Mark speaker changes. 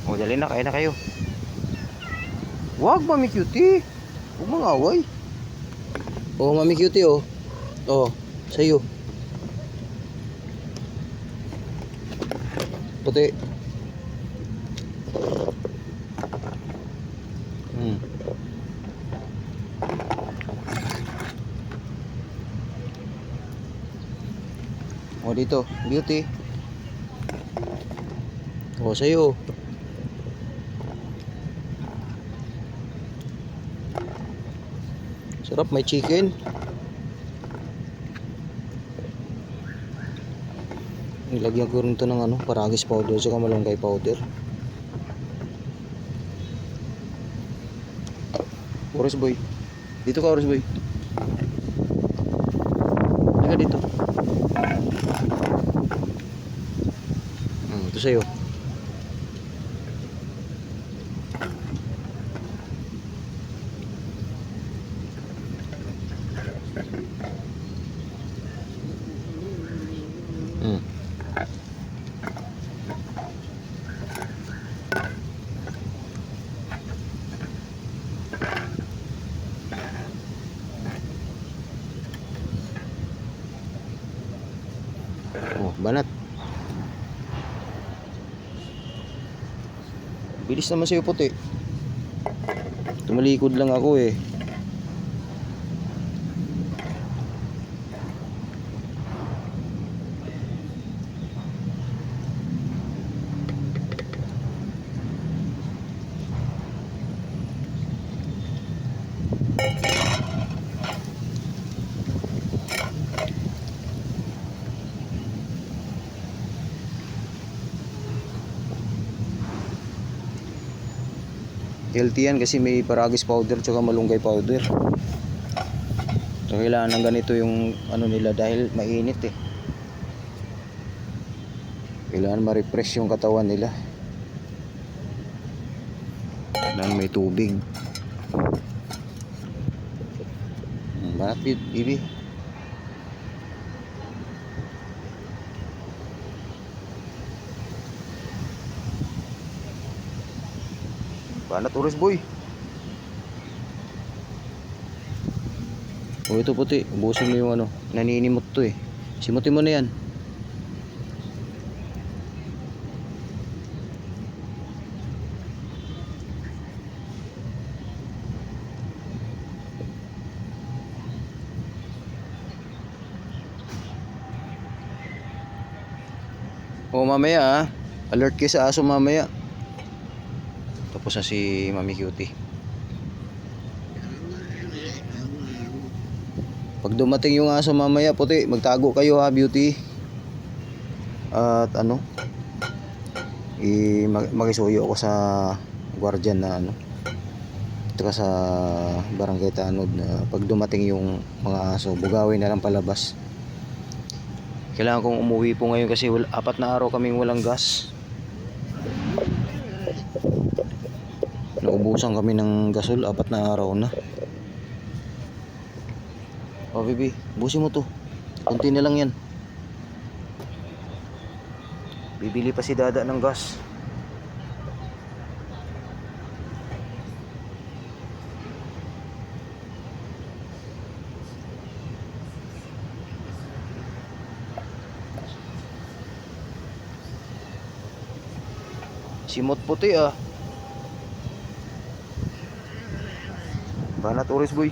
Speaker 1: O, dali na, kain na kayo. Wag, Mami Cutie. Huwag mga away. O, Mami Cutie, o. O, sa'yo. Puti. O, dito, Beauty. O, sa'yo. Sarap, may chicken. Nilagyan ko rin ito ng ano, paragis powder saka malunggay powder. Oras boy. Dito ka, Oras boy. Halika dito. Ito sa'yo. Oh, banat. Bilis naman sa'yo, puti. Tumalikod lang ako eh. Healthy yan kasi may paragis powder tsaka malunggay powder. So kailangan ng ganito yung ano nila dahil mainit eh. Kailangan ma-refresh yung katawan nila. Kailangan may tubig. Banat bibi. Banat, Oras boy. O ito puti, ubusin mo yung ano, naninimot to eh. Simutin mo na yan. O mamaya ah, alert kayo sa aso mamaya. Tapos na si Mami Cutie. Pag dumating yung aso mamaya, puti, magtago kayo ha, Beauty. At ano, makisuyo ako sa guardian na ano, ito ka sa barangay Tanod na pag dumating yung mga aso, bugawin na lang palabas. Kailangan kong umuwi po ngayon kasi 4 na araw kaming walang gas. Naubusan kami ng gasol, 4 na araw na. O bibi, busin mo to. Kunti na lang yan. Bibili pa si Dada ng gas. Simot puti ah. Banat, Oras boy.